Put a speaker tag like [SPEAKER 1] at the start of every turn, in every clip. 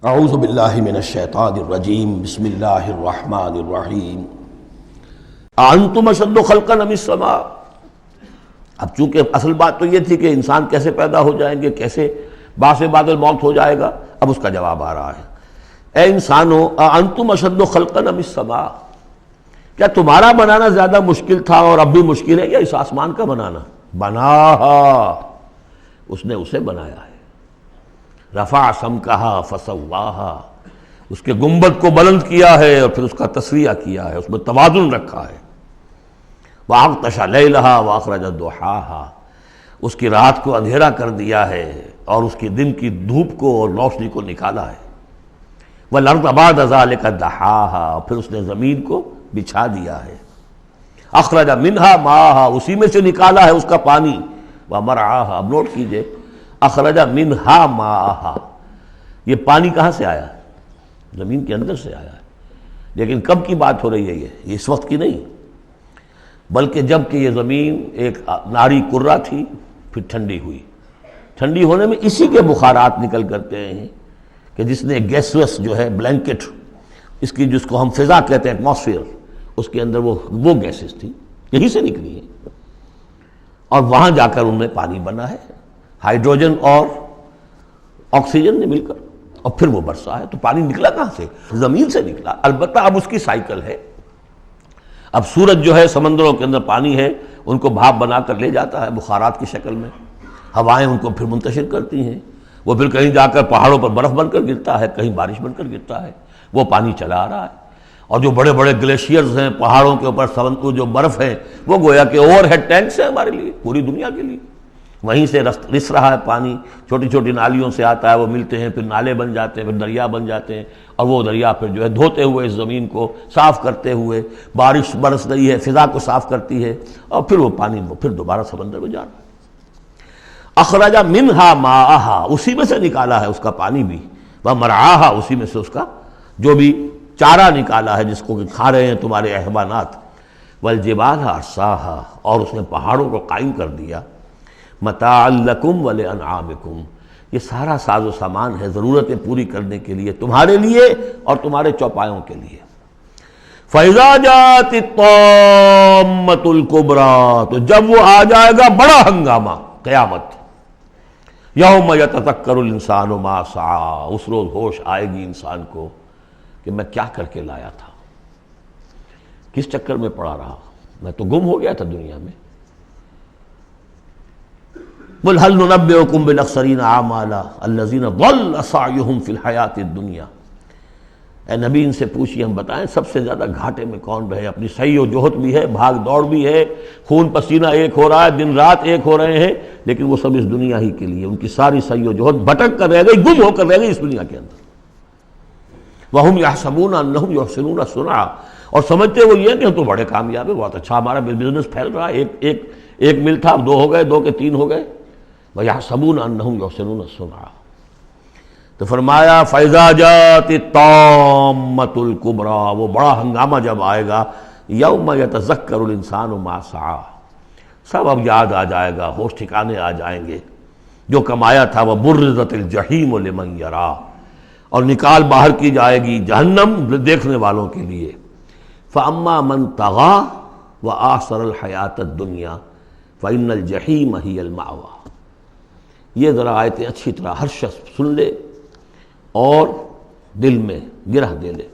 [SPEAKER 1] اعوذ باللہ من الشیطان الرجیم بسم اللہ الرحمن الرحیم اانتم اشد خلقا ام السماء۔ اب چونکہ اصل بات تو یہ تھی کہ انسان کیسے پیدا ہو جائیں گے، کیسے باعث بعد الموت ہو جائے گا، اب اس کا جواب آ رہا ہے۔ اے انسانو اانتم اشد خلقا ام السماء، کیا تمہارا بنانا زیادہ مشکل تھا اور اب بھی مشکل ہے یا اس آسمان کا بنانا؟ بناہا، اس نے اسے بنایا ہے۔ رفع سمکہا فسواہا، اس کے گنبد کو بلند کیا ہے اور پھر اس کا تسویہ کیا ہے، اس میں توازن رکھا ہے۔ وَأَغْطَشَ لَيْلَهَا وَأَخْرَجَ ضُحَاهَا، اس کی رات کو اندھیرا کر دیا ہے اور اس کی دن کی دھوپ کو اور روشنی کو نکالا ہے۔ وَالْأَرْضَ بَعْدَ ذَلِكَ دَحَاهَا، پھر اس نے زمین کو بچھا دیا ہے۔ اخرج منها ماءها، اسی میں سے نکالا ہے اس کا پانی۔ ومرعاها، اب نوٹ کیجئے، اخرج منها ماءها، یہ پانی کہاں سے آیا ہے؟ زمین کے اندر سے آیا ہے۔ لیکن کب کی بات ہو رہی ہے؟ یہ اس وقت کی نہیں، بلکہ جب کہ یہ زمین ایک ناری کرہ تھی، پھر ٹھنڈی ہوئی۔ ٹھنڈی ہونے میں اسی کے بخارات نکل کرتے ہیں کہ جس نے گیسوس جو ہے بلینکٹ، اس کی جس کو ہم فضا کہتے ہیں ایٹماسفیئر، اس کے اندر وہ گیسز تھی، یہی سے نکلی ہے اور وہاں جا کر ان میں پانی بنا ہے، ہائیڈروجن اور آکسیجن نے مل کر، اور پھر وہ برسا ہے۔ تو پانی نکلا کہاں سے؟ زمین سے نکلا۔ البتہ اب اس کی سائیکل ہے، اب سورج جو ہے سمندروں کے اندر پانی ہے، ان کو بھاپ بنا کر لے جاتا ہے بخارات کی شکل میں، ہوائیں ان کو پھر منتشر کرتی ہیں، وہ پھر کہیں جا کر پہاڑوں پر برف بن کر گرتا ہے، کہیں بارش بن کر گرتا ہے، وہ پانی چلا آ رہا ہے۔ اور جو بڑے بڑے گلیشیئرز ہیں پہاڑوں کے اوپر، جو برف ہے، وہ گویا کہ اوور ہیڈ ٹینکس ہیں ہمارے لیے، پوری دنیا کے لیے۔ وہیں سے رس رہا ہے پانی، چھوٹی چھوٹی نالیوں سے آتا ہے، وہ ملتے ہیں، پھر نالے بن جاتے ہیں، پھر دریا بن جاتے ہیں، اور وہ دریا پھر جو ہے دھوتے ہوئے اس زمین کو صاف کرتے ہوئے، بارش برس رہی ہے، فضا کو صاف کرتی ہے، اور پھر وہ پانی پھر دوبارہ سمندر میں جا رہا ہے۔ اخرج منہا ماءہا، اسی میں سے نکالا ہے اس کا پانی بھی، ومرعاہا، اسی میں سے اس کا جو بھی چارہ نکالا ہے جس کو کہ کھا رہے ہیں تمہارے حیوانات۔ والجبال ارساہا، اور اس نے پہاڑوں کو قائم کر دیا۔ متاعا لکم ولانعامکم، یہ سارا ساز و سامان ہے ضرورتیں پوری کرنے کے لیے، تمہارے لیے اور تمہارے چوپایوں کے لیے۔ فَإِذَا جَاءَتِ الطَّامَّةُ الْكُبْرَىٰ، تو جب وہ آ جائے گا بڑا ہنگامہ، قیامت، یوم یتذکر الانسان ما سعی، اس روز ہوش آئے گی انسان کو کہ میں کیا کر کے لایا تھا، کس چکر میں پڑا رہا، میں تو گم ہو گیا تھا دنیا میں۔ قل هل ننبئكم بالاخسرین اعمالا الذین ضل سعیهم فی الحیاۃ الدنیا، اے نبی ان سے پوچھیے، ہم بتائیں سب سے زیادہ گھاٹے میں کون رہے، اپنی سعی و جہد بھی ہے، بھاگ دوڑ بھی ہے، خون پسینہ ایک ہو رہا ہے، دن رات ایک ہو رہے ہیں، لیکن وہ سب اس دنیا ہی کے لیے، ان کی ساری سعی و جہد بھٹک کر رہ گئی، گم ہو کر رہ گئی اس دنیا کے اندر۔ وَهُمْ يَحْسَبُونَ أَنَّهُمْ يُحْسِنُونَ صُنْعًا، اور سمجھتے وہ یہ کہ ہم تو بڑے کامیاب ہیں، بہت اچھا ہمارا بزنس پھیل رہا ہے، ایک مل تھا، دو ہو گئے، دو کے تین ہو گئے۔ وَيَحْسَبُونَ أَنَّهُمْ يُحْسِنُونَ صُنْعًا، تو فرمایا فَإِذَا جَاءَتِ الطَّامَّةُ الْكُبْرَىٰ، وہ بڑا ہنگامہ جب آئے گا، یوم یتذکر الانسان ما سعی، سب اب یاد آ جائے گا، ہوش ٹھکانے آ جائیں گے، جو کمایا تھا۔ وَبُرِّزَتِ الجحیم لمن یریٰ، اور نکال باہر کی جائے گی جہنم دیکھنے والوں کے لیے۔ فَأَمَّا مَنْ طَغَىٰ وَآثَرَ الْحَيَاةَ الدُّنْيَا فَإِنَّ الْجَحِيمَ هِيَ الْمَأْوَىٰ۔ یہ ذرا آیتیں اچھی طرح ہر شخص سن لے اور دل میں گرہ دے لے۔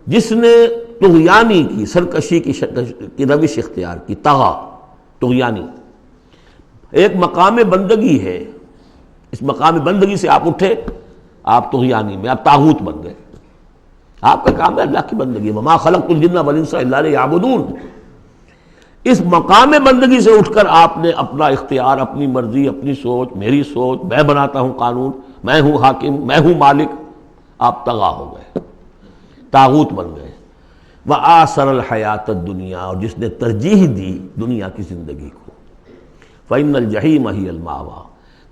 [SPEAKER 1] جس نے طغیانی کی، سرکشی کی روش اختیار کی، طغا، طغیانی، ایک مقام بندگی ہے، اس مقام بندگی سے آپ اٹھے، آپ طغیانی میں، آپ طاغوت بن گئے، آپ کا کام ہے اللہ کی بندگی، وما خلقت الجن والانس الا لیعبدون۔ اس مقام بندگی سے اٹھ کر آپ نے اپنا اختیار، اپنی مرضی، اپنی سوچ، میری سوچ، میں بناتا ہوں قانون، میں ہوں حاکم، میں ہوں مالک، آپ طغا ہو گئے، طاغوت بن گئے۔ وآثر الحیات الدنیا، اور جس نے ترجیح دی دنیا کی زندگی کو، فإن الجحیم هی المأویٰ،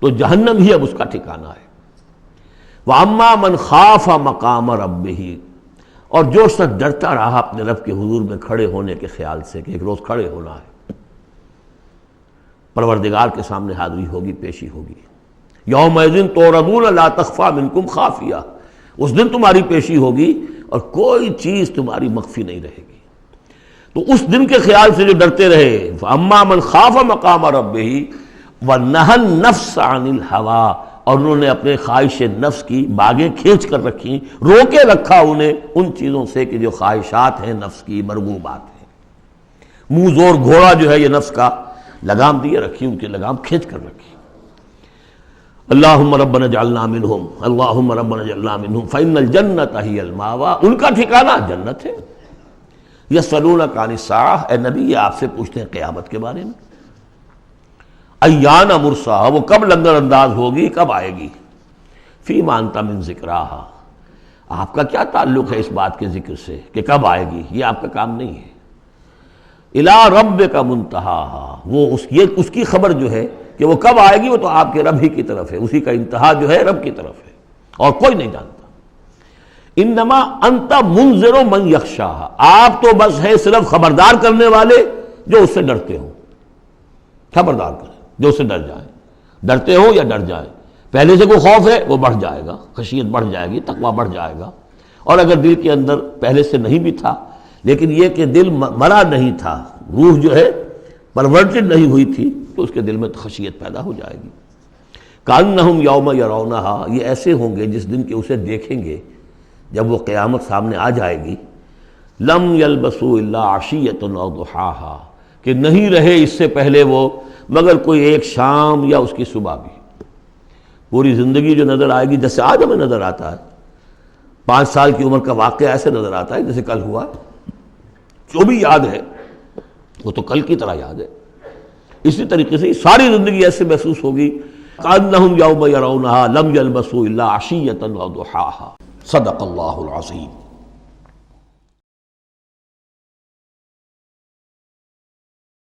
[SPEAKER 1] تو جہنم ہی اب اس کا ٹھکانہ ہے۔ وَأَمَّا مَنْ خَافَ مَقَامَ رَبِّهِ، اور جو شخص ڈرتا رہا اپنے رب کے حضور میں کھڑے ہونے کے خیال سے کہ ایک روز کھڑے ہونا ہے، پروردگار کے سامنے حاضری ہوگی، پیشی ہوگی، یومئذ تعرضون لا تخفی منکم خافیہ، اس دن تمہاری پیشی ہوگی اور کوئی چیز تمہاری مخفی نہیں رہے گی۔ تو اس دن کے خیال سے جو ڈرتے رہے، فاما من خاف مقام ربہ ونہى النفس عن الہویٰ، اور انہوں نے اپنے خواہش نفس کی باغیں کھینچ کر رکھی، روکے رکھا انہیں ان چیزوں سے کہ جو خواہشات ہیں نفس کی، مرغوبات ہیں۔ منہ زور گھوڑا جو ہے یہ نفس کا، لگام دیے رکھی، ان کی لگام کھینچ کر رکھی۔ اللہم ربنا اجعلنا منہم، اللہم ربنا اجعلنا منہم فإن الجنة ہی المأویٰ، ان کا ٹھکانہ جنت ہے۔ یسألونک عن الساعہ، اے نبی یہ آپ سے پوچھتے ہیں قیامت کے بارے میں، ایان مرساہا، وہ کب لنگر انداز ہوگی، کب آئے گی، فیما انت من ذکراہا، آپ کا کیا تعلق ہے اس بات کے ذکر سے کہ کب آئے گی، یہ آپ کا کام نہیں ہے۔ الی ربک منتہاہا، وہ اس کی خبر جو ہے کہ وہ کب آئے گی وہ تو آپ کے رب ہی کی طرف ہے، اسی کا انتہا جو ہے رب کی طرف ہے، اور کوئی نہیں جانتا۔ انما انت منذر من یخشاہا، آپ تو بس ہے صرف خبردار کرنے والے جو اس سے ڈرتے ہوں، خبردار کریں جو اس سے ڈر جائیں، ڈرتے ہوں یا ڈر جائیں۔ پہلے سے کوئی خوف ہے وہ بڑھ جائے گا، خشیت بڑھ جائے گی، تقویٰ بڑھ جائے گا، اور اگر دل کے اندر پہلے سے نہیں بھی تھا لیکن یہ کہ دل مرا نہیں تھا، روح جو ہے پرورٹڈ نہیں ہوئی تھی، تو اس کے دل میں خشیت پیدا ہو جائے گی۔ کأنہم یوم یرونہا، یہ ایسے ہوں گے جس دن کہ اسے دیکھیں گے جب وہ قیامت سامنے آ جائے گی، لم یلبسوا الا عشیۃ او ضحاہا، کہ نہیں رہے اس سے پہلے وہ مگر کوئی ایک شام یا اس کی صبح بھی۔ پوری زندگی جو نظر آئے گی جیسے آج ہمیں نظر آتا ہے، 5 سال کی عمر کا واقعہ ایسے نظر آتا ہے جیسے کل ہوا، جو بھی یاد ہے وہ تو کل کی طرح یاد ہے۔ اسی طریقے سے ساری زندگی ایسے محسوس ہوگی، کأنہم یوم یرونہا لم یلبسوا الا عشیۃ او ضحاہا۔ صدق اللہ العظیم۔